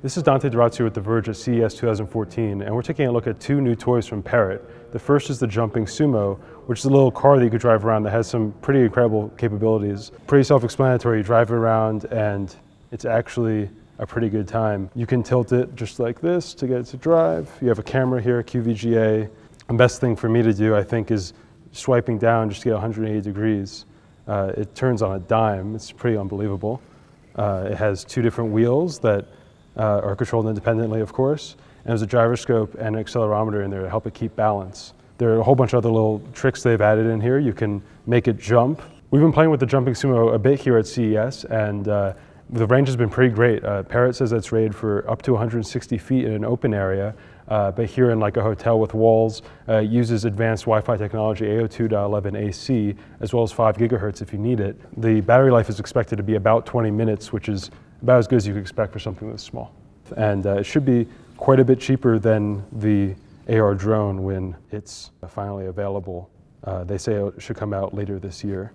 This is Dante D'Ozario with the Verge at CES 2014, and we're taking a look at two new toys from Parrot. The first is the jumping Sumo, which is a little car that you could drive around that has some pretty incredible capabilities. Pretty self-explanatory. You drive it around and it's actually a pretty good time. You can tilt it just like this to get it to drive. You have a camera here, QVGA. The best thing for me to do, I think, is swiping down just to get 180 degrees. It turns on a dime. It's pretty unbelievable. It has two different wheels that are controlled independently, of course, and there's a gyroscope and an accelerometer in there to help it keep balance. There are a whole bunch of other little tricks they've added in here. You can make it jump. We've been playing with the jumping Sumo a bit here at CES, and the range has been pretty great. Parrot says it's rated for up to 160 feet in an open area, but here in like a hotel with walls, uses advanced Wi-Fi technology, AO2.11ac, as well as 5 gigahertz if you need it. The battery life is expected to be about 20 minutes, which is about as good as you could expect for something this small. And it should be quite a bit cheaper than the AR drone when it's finally available. They say it should come out later this year.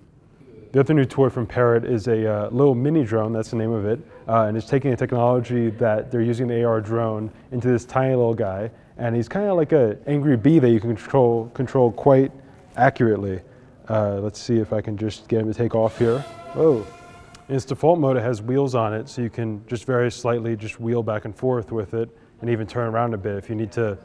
The other new toy from Parrot is a little mini drone, that's the name of it, and it's taking a technology that they're using the AR drone into this tiny little guy, and he's kind of like an angry bee that you can control quite accurately. Let's see if I can just get him to take off here. Whoa. In its default mode, it has wheels on it, so you can just very slightly just wheel back and forth with it and even turn around a bit if you need to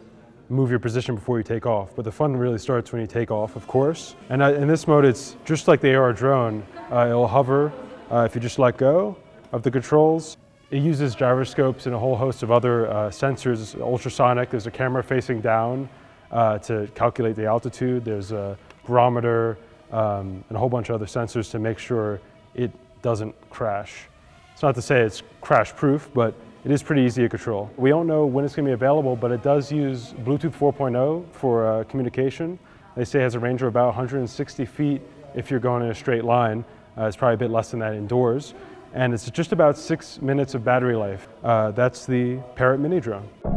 move your position before you take off. But the fun really starts when you take off, of course. And in this mode, it's just like the AR drone. It'll hover if you just let go of the controls. It uses gyroscopes and a whole host of other sensors, ultrasonic. There's a camera facing down to calculate the altitude. There's a barometer and a whole bunch of other sensors to make sure it doesn't crash. It's not to say it's crash proof, but it is pretty easy to control. We don't know when it's going to be available, but it does use Bluetooth 4.0 for communication. They say it has a range of about 160 feet if you're going in a straight line. It's probably a bit less than that indoors. And it's just about 6 minutes of battery life. That's the Parrot MiniDrone.